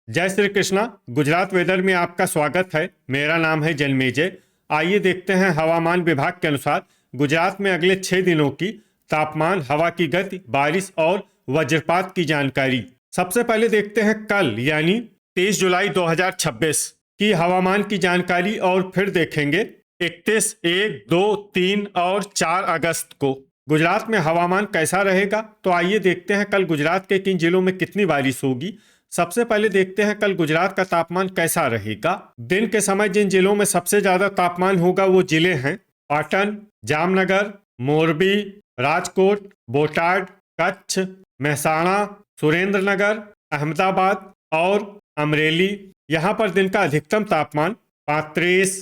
जय श्री कृष्णा। गुजरात वेदर में आपका स्वागत है। मेरा नाम है जन्मेजय। आइए देखते हैं हवामान विभाग के अनुसार गुजरात में अगले 6 दिनों की तापमान, हवा की गति, बारिश और वज्रपात की जानकारी। सबसे पहले देखते हैं कल यानी 23 जुलाई 2026 की हवामान की जानकारी और फिर देखेंगे 31, 1, 2, 3 और 4 अगस्त को गुजरात में हवामान कैसा रहेगा। तो आइए देखते हैं कल गुजरात के किन जिलों में कितनी बारिश होगी। सबसे पहले देखते हैं कल गुजरात का तापमान कैसा रहेगा। दिन के समय जिन जिलों में सबसे ज्यादा तापमान होगा वो जिले हैं पाटन, जामनगर, मोरबी, राजकोट, बोटाड, कच्छ, मेहसाणा, सुरेंद्रनगर, अहमदाबाद और अमरेली। यहाँ पर दिन का अधिकतम तापमान 35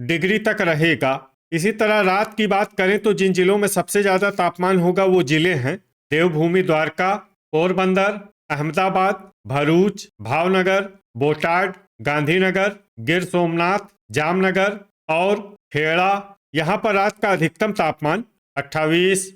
डिग्री तक रहेगा। इसी तरह रात की बात करें तो जिन जिलों में सबसे ज्यादा तापमान होगा वो जिले हैं देवभूमि, द्वारका, पोरबंदर, अहमदाबाद, भरूच, भावनगर, बोटाड, गांधीनगर, गिर सोमनाथ, जामनगर और खेड़ा। यहाँ पर रात का अधिकतम तापमान 28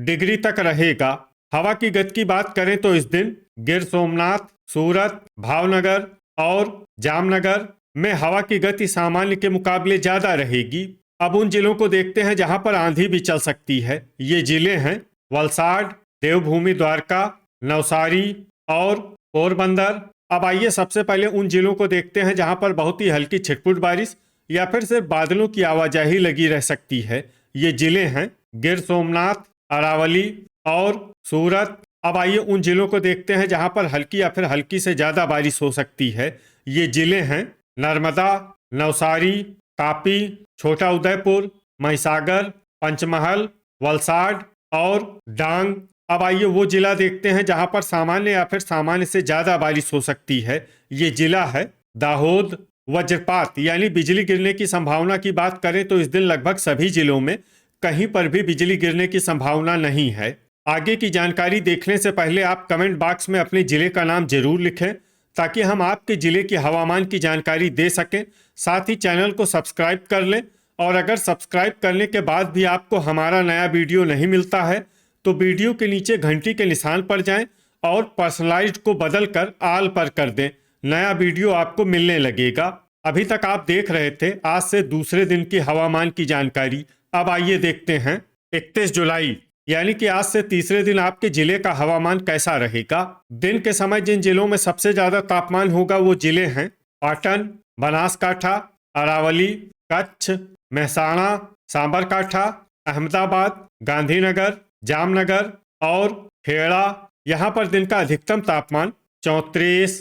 डिग्री तक रहेगा। हवा की गति की बात करें तो इस दिन गिर सोमनाथ, सूरत, भावनगर और जामनगर में हवा की गति सामान्य के मुकाबले ज्यादा रहेगी। अब उन जिलों को देखते हैं जहां पर आंधी भी चल सकती है। ये जिले हैं वलसाड, देवभूमि, द्वारका, नवसारी और पोरबंदर। अब आइए सबसे पहले उन जिलों को देखते हैं जहां पर बहुत ही हल्की छिटपुट बारिश या फिर सिर्फ बादलों की आवाजाही लगी रह सकती है। ये जिले हैं गिर सोमनाथ, अरावली और सूरत। अब आइए उन जिलों को देखते हैं जहां पर हल्की या फिर हल्की से ज्यादा बारिश हो सकती है। ये जिले हैं नर्मदा, नवसारी, तापी, छोटा उदयपुर, महिसागर, पंचमहल, वलसाड और डांग। अब आइए वो जिला देखते हैं जहां पर सामान्य या फिर सामान्य से ज्यादा बारिश हो सकती है। ये जिला है दाहोद। वज्रपात यानी बिजली गिरने की संभावना की बात करें तो इस दिन लगभग सभी जिलों में कहीं पर भी बिजली गिरने की संभावना नहीं है। आगे की जानकारी देखने से पहले आप कमेंट बॉक्स में अपने जिले का नाम जरूर लिखें ताकि हम आपके जिले की हवामान की जानकारी दे सकें। साथ ही चैनल को सब्सक्राइब कर लें और अगर सब्सक्राइब करने के बाद भी आपको हमारा नया वीडियो नहीं मिलता है तो वीडियो के नीचे घंटी के निशान पर जाएं और पर्सनलाइज्ड को बदलकर आल पर कर दें। नया वीडियो आपको मिलने लगेगा। अभी तक आप देख रहे थे आज से दूसरे दिन की हवामान की जानकारी। अब आइए देखते हैं 31 जुलाई यानी कि आज से तीसरे दिन आपके जिले का हवामान कैसा रहेगा। दिन के समय जिन जिलों में सबसे ज्यादा तापमान होगा वो जिले हैं पाटन, बनासकाठा, अरावली, कच्छ, मेहसाणा, साबरकाठा, अहमदाबाद, गांधीनगर, जामनगर और खेड़ा। यहाँ पर दिन का अधिकतम तापमान 34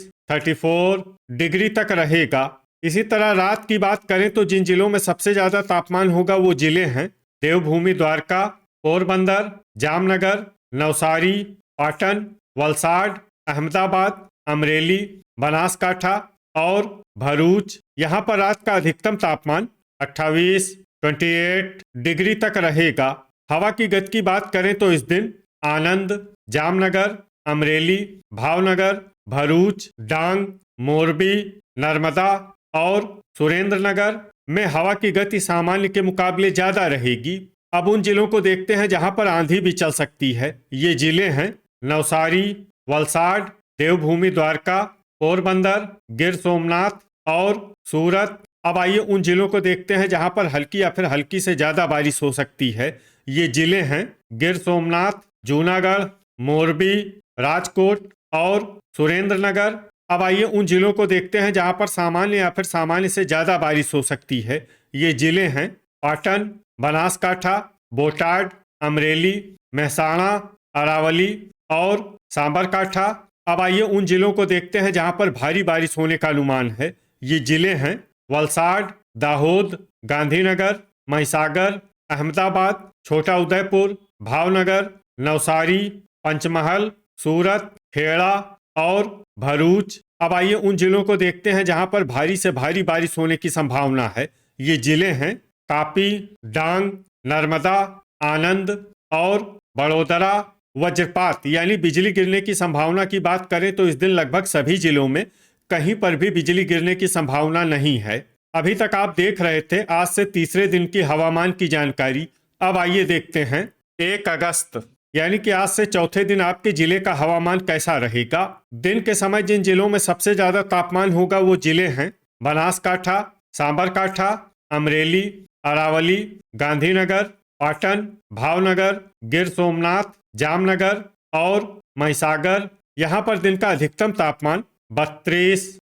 डिग्री तक रहेगा। इसी तरह रात की बात करें तो जिन जिलों में सबसे ज्यादा तापमान होगा वो जिले हैं देवभूमि, द्वारका, पोरबंदर, जामनगर, नवसारी, पाटन, वलसाड, अहमदाबाद, अमरेली, बनासकाठा और भरूच। यहाँ पर रात का अधिकतम तापमान 28 डिग्री तक रहेगा। हवा की गति की बात करें तो इस दिन आनंद, जामनगर, अमरेली, भावनगर, भरूच, डांग, मोरबी, नर्मदा और सुरेंद्रनगर में हवा की गति सामान्य के मुकाबले ज्यादा रहेगी। अब उन जिलों को देखते हैं जहां पर आंधी भी चल सकती है। ये जिले हैं नवसारी, वलसाड, देवभूमि, द्वारका, पोरबंदर, गिर सोमनाथ और सूरत। अब आइए उन जिलों को देखते हैं जहां पर हल्की या फिर हल्की से ज्यादा बारिश हो सकती है। ये जिले हैं गिर सोमनाथ, जूनागढ़, मोरबी, राजकोट और सुरेंद्रनगर। अब आइए उन जिलों को देखते हैं जहां पर सामान्य या फिर सामान्य से ज्यादा बारिश हो सकती है। ये जिले हैं पाटन, बनासकाठा, बोटाड, अमरेली, मेहसाणा, अरावली और साबरकाठा। अब आइए उन जिलों को देखते हैं जहां पर भारी बारिश होने का अनुमान है। ये जिले हैं वलसाड, दाहोद, गांधीनगर, महिसागर, अहमदाबाद, छोटा उदयपुर, भावनगर, नवसारी, पंचमहल, सूरत, खेड़ा और भरूच। अब आइए उन जिलों को देखते हैं जहां पर भारी से भारी बारिश होने की संभावना है। ये जिले हैं तापी, डांग, नर्मदा, आनंद और बड़ोदरा। वज्रपात यानी बिजली गिरने की संभावना की बात करें तो इस दिन लगभग सभी जिलों में कहीं पर भी बिजली गिरने की संभावना नहीं है। अभी तक आप देख रहे थे आज से तीसरे दिन की हवामान की जानकारी। अब आइए देखते हैं 1 अगस्त यानी कि आज से चौथे दिन आपके जिले का हवामान कैसा रहेगा। दिन के समय जिन जिलों में सबसे ज्यादा तापमान होगा वो जिले हैं बनासकाठा, साबरकाठा, अमरेली, अरावली, गांधीनगर, पाटन, भावनगर, गिर सोमनाथ, जामनगर और महिसागर। यहाँ पर दिन का अधिकतम तापमान 32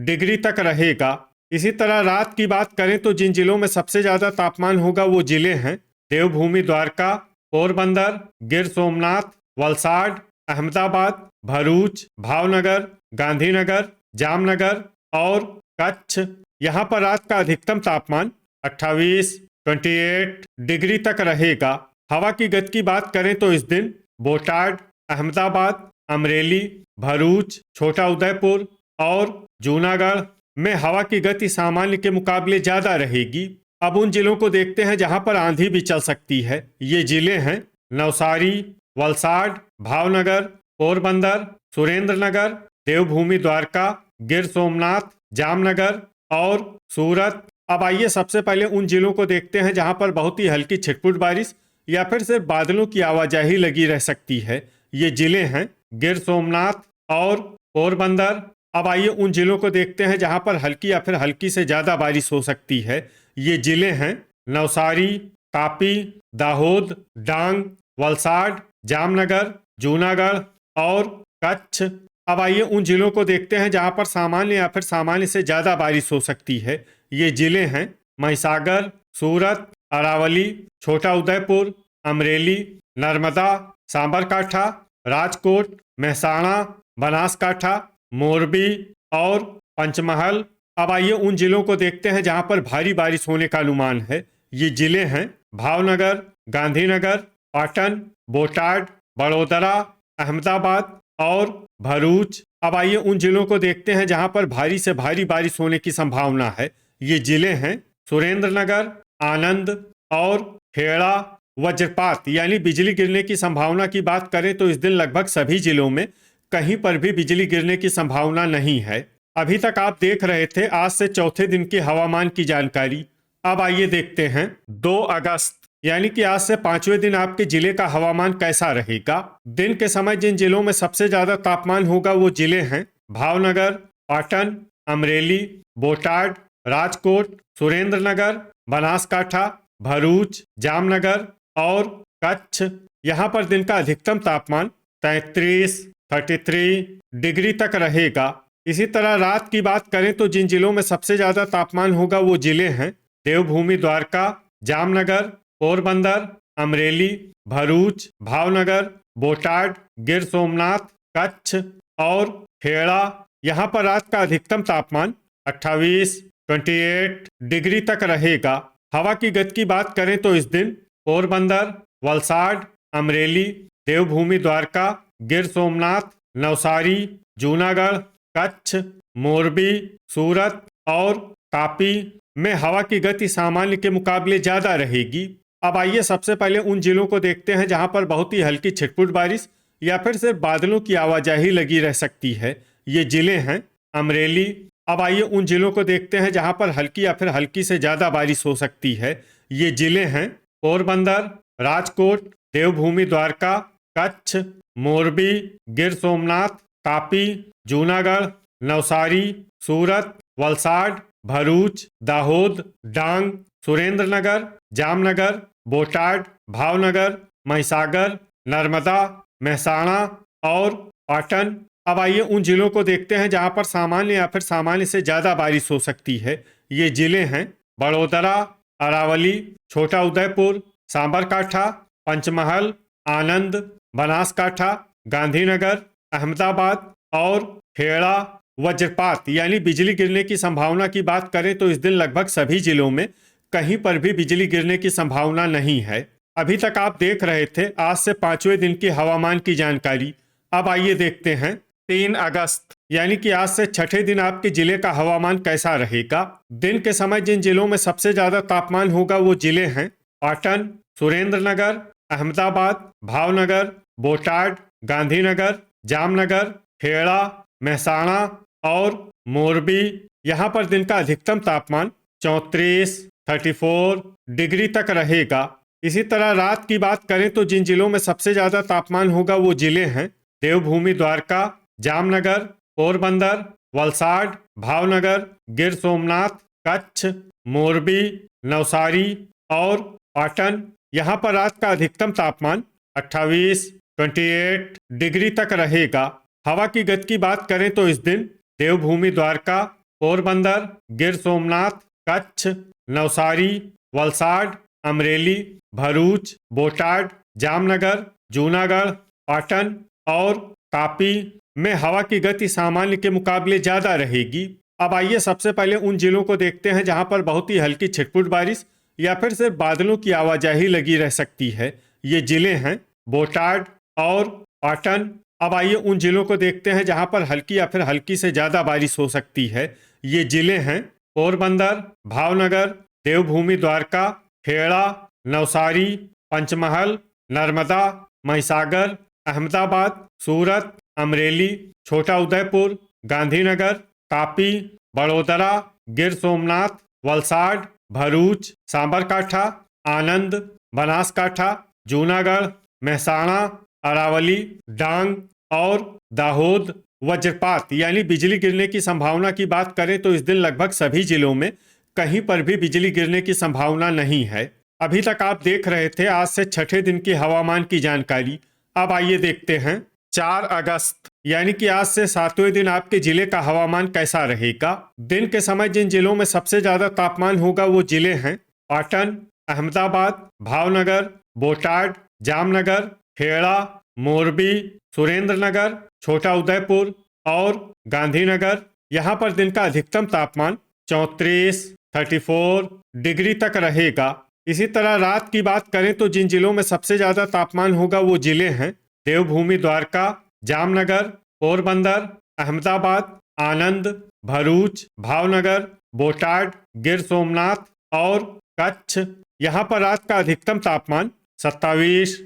डिग्री तक रहेगा। इसी तरह रात की बात करें तो जिन जिलों में सबसे ज्यादा तापमान होगा वो जिले हैं देवभूमि द्वारका, पोरबंदर, गिर सोमनाथ, वलसाड, अहमदाबाद, भरूच, भावनगर, गांधीनगर, जामनगर और कच्छ। यहाँ पर रात का अधिकतम तापमान 28 डिग्री तक रहेगा। हवा की गति की बात करें तो इस दिन बोटाड, अहमदाबाद, अमरेली, भरूच, छोटा उदयपुर और जूनागढ़ में हवा की गति सामान्य के मुकाबले ज्यादा रहेगी। अब उन जिलों को देखते हैं जहां पर आंधी भी चल सकती है। ये जिले हैं नवसारी, वलसाड, भावनगर, पोरबंदर, सुरेंद्रनगर, देवभूमि द्वारका, गिर सोमनाथ, जामनगर और सूरत। अब आइए सबसे पहले उन जिलों को देखते हैं जहां पर बहुत ही हल्की छिटपुट बारिश या फिर सिर्फ बादलों की आवाजाही लगी रह सकती है। ये जिले हैं गिर सोमनाथ और पोरबंदर। अब आइए उन जिलों को देखते हैं जहां पर हल्की या फिर हल्की से ज्यादा बारिश हो सकती है। ये जिले हैं नवसारी, तापी, दाहोद, डांग, वलसाड, जामनगर, जूनागढ़ और कच्छ। अब आइए उन जिलों को देखते हैं जहां पर सामान्य या फिर सामान्य से ज्यादा बारिश हो सकती है। ये जिले हैं महिसागर, सूरत, अरावली, छोटा उदयपुर, अमरेली, नर्मदा, साबरकाठा, राजकोट, महसाणा, बनासकाठा, मोरबी और पंचमहल। अब आइए उन जिलों को देखते हैं जहां पर भारी बारिश होने का अनुमान है। ये जिले हैं भावनगर, गांधीनगर, पाटन, बोटाड, बड़ोदरा, अहमदाबाद और भरूच। अब आइए उन जिलों को देखते हैं जहां पर भारी से भारी बारिश होने की संभावना है। ये जिले हैं सुरेंद्रनगर, आनंद और खेड़ा। वज्रपात यानी बिजली गिरने की संभावना की बात करें तो इस दिन लगभग सभी जिलों में कहीं पर भी बिजली गिरने की संभावना नहीं है। अभी तक आप देख रहे थे आज से चौथे दिन के हवामान की जानकारी। अब आइए देखते हैं 2 अगस्त यानी कि आज से 5वें दिन आपके जिले का हवामान कैसा रहेगा। दिन के समय जिन जिलों में सबसे ज्यादा तापमान होगा वो जिले हैं भावनगर, पाटन, अमरेली, बोटाड, राजकोट, सुरेंद्रनगर, बनासकाठा, भरूच, जामनगर और कच्छ। यहाँ पर दिन का अधिकतम तापमान 33 डिग्री तक रहेगा। इसी तरह रात की बात करें तो जिन जिलों में सबसे ज्यादा तापमान होगा वो जिले हैं देवभूमि द्वारका, जामनगर, पोरबंदर, अमरेली, भरूच, भावनगर, बोटाड, गिर सोमनाथ, कच्छ और खेड़ा। यहाँ पर रात का अधिकतम तापमान 28 डिग्री तक रहेगा। हवा की गति की बात करें तो इस दिन पोरबंदर, वलसाड, अमरेली, देवभूमि द्वारका, गिर सोमनाथ, नवसारी, जूनागढ़, कच्छ, मोरबी, सूरत और तापी में हवा की गति सामान्य के मुकाबले ज्यादा रहेगी। अब आइए सबसे पहले उन जिलों को देखते हैं जहां पर बहुत ही हल्की छिटपुट बारिश या फिर सिर्फ बादलों की आवाजाही लगी रह सकती है। ये जिले हैं अमरेली। अब आइए उन जिलों को देखते हैं जहां पर हल्की या फिर हल्की से ज्यादा बारिश हो सकती है। ये जिले हैं पोरबंदर, राजकोट, देवभूमि द्वारका, कच्छ, मोरबी, गिर सोमनाथ, तापी, जूनागढ़, नवसारी, सूरत, वलसाड, भरूच, दाहोद, डांग, सुरेंद्रनगर, जामनगर, बोटाड, भावनगर, महिसागर, नर्मदा, महसाणा और पाटन। अब आइए उन जिलों को देखते हैं जहां पर सामान्य या फिर सामान्य से ज्यादा बारिश हो सकती है। ये जिले हैं बड़ोदरा, अरावली, छोटा उदयपुर, साबरकाठा, पंचमहल, आनंद, बनासकाठा, गांधीनगर, अहमदाबाद और खेड़ा। वज्रपात यानी बिजली गिरने की संभावना की बात करें तो इस दिन लगभग सभी जिलों में कहीं पर भी बिजली गिरने की संभावना नहीं है। अभी तक आप देख रहे थे आज से 5वें दिन की हवामान की जानकारी। अब आइए देखते हैं 3 अगस्त यानी कि आज से छठे दिन आपके जिले का हवामान कैसा रहेगा। दिन के समय जिन जिलों में सबसे ज्यादा तापमान होगा वो जिले हैं पाटन, सुरेंद्रनगर, अहमदाबाद, भावनगर, बोटाड, गांधीनगर, जामनगर, खेड़ा, महसाणा और मोरबी। यहाँ पर दिन का अधिकतम तापमान 34 डिग्री तक रहेगा। इसी तरह रात की बात करें तो जिन जिलों में सबसे ज्यादा तापमान होगा वो जिले हैं देवभूमि द्वारका, जामनगर, पोरबंदर, वलसाड, भावनगर, गिर सोमनाथ, कच्छ, मोरबी, नवसारी और पाटन। यहाँ पर रात का अधिकतम तापमान 28 डिग्री तक रहेगा। हवा की गति की बात करें तो इस दिन देवभूमि द्वारका, पोरबंदर, गिर सोमनाथ, कच्छ, नवसारी, वलसाड, अमरेली, भरूच, बोटाड, जामनगर, जूनागढ़, पाटन और तापी में हवा की गति सामान्य के मुकाबले ज्यादा रहेगी। अब आइए सबसे पहले उन जिलों को देखते हैं जहां पर बहुत ही हल्की छिटपुट बारिश या फिर सिर्फ बादलों की आवाजाही लगी रह सकती है। ये जिले हैं बोटाड और पाटन। अब आइए उन जिलों को देखते हैं जहां पर हल्की या फिर हल्की से ज्यादा बारिश हो सकती है। ये जिले हैं पोरबंदर, भावनगर, देवभूमि द्वारका, खेड़ा, नवसारी, पंचमहल, नर्मदा, महिसागर, अहमदाबाद, सूरत, अमरेली, छोटा उदयपुर, गांधीनगर, तापी, बड़ोदरा, गिर सोमनाथ, वलसाड, भरूच, सांबरकाठा, आनंद, बनासकाठा, जूनागढ़, महसाणा, अरावली, डांग और दाहोद। वज्रपात यानी बिजली गिरने की संभावना की बात करें तो इस दिन लगभग सभी जिलों में कहीं पर भी बिजली गिरने की संभावना नहीं है। अभी तक आप देख रहे थे आज से छठे दिन की हवामान की जानकारी। अब आइए देखते हैं 4 अगस्त यानी कि आज से 7वें दिन आपके जिले का हवामान कैसा रहेगा। दिन के समय जिन जिलों में सबसे ज्यादा तापमान होगा वो जिले हैं पाटन, अहमदाबाद, भावनगर, बोटाड, जामनगर, खेड़ा, मोरबी, सुरेंद्रनगर, छोटा उदयपुर और गांधीनगर। यहाँ पर दिन का अधिकतम तापमान 34 डिग्री तक रहेगा। इसी तरह रात की बात करें तो जिन जिलों में सबसे ज्यादा तापमान होगा वो जिले हैं देवभूमि द्वारका, जामनगर, पोरबंदर, अहमदाबाद, आनंद, भरूच, भावनगर, बोटाड, गिर सोमनाथ और कच्छ। यहाँ पर रात का अधिकतम तापमान 27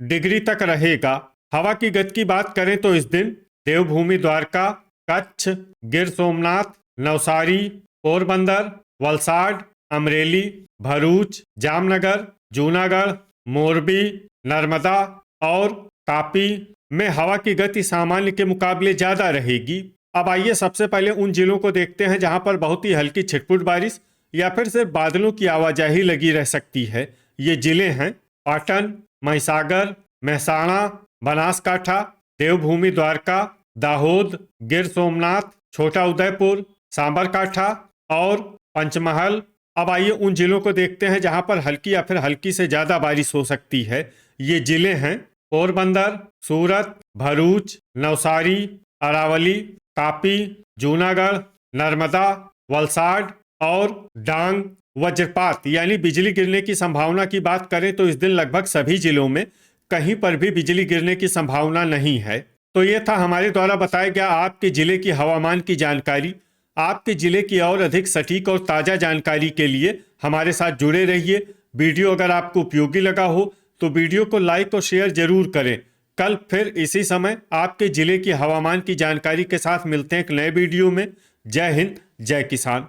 डिग्री तक रहेगा। हवा की गति की बात करें तो इस दिन देवभूमि द्वारका, कच्छ, गिर सोमनाथ, नवसारी, पोरबंदर, वलसाड, अमरेली, भरूच, जामनगर, जूनागढ़, मोरबी, नर्मदा और तापी में हवा की गति सामान्य के मुकाबले ज्यादा रहेगी। अब आइए सबसे पहले उन जिलों को देखते हैं जहां पर बहुत ही हल्की छिटपुट बारिश या फिर सिर्फ बादलों की आवाजाही लगी रह सकती है। ये जिले हैं पाटन, महिसागर, महसाणा, बनासकाठा, देवभूमि द्वारका, दाहोद, गिर सोमनाथ, छोटा उदयपुर, सांबरकाठा और पंचमहल। अब आइए उन जिलों को देखते हैं जहां पर हल्की या फिर हल्की से ज्यादा बारिश हो सकती है। ये जिले हैं पोरबंदर, सूरत, भरूच, नवसारी, अरावली, तापी, जूनागढ़, नर्मदा, वलसाड और डांग। वज्रपात यानी बिजली गिरने की संभावना की बात करें तो इस दिन लगभग सभी जिलों में कहीं पर भी बिजली गिरने की संभावना नहीं है। तो ये था हमारे द्वारा बताया गया आपके जिले की हवामान की जानकारी। आपके जिले की और अधिक सटीक और ताज़ा जानकारी के लिए हमारे साथ जुड़े रहिए। वीडियो अगर आपको उपयोगी लगा हो तो वीडियो को लाइक और शेयर जरूर करें। कल फिर इसी समय आपके जिले की हवामान की जानकारी के साथ मिलते हैं एक नए वीडियो में। जय हिंद, जय किसान।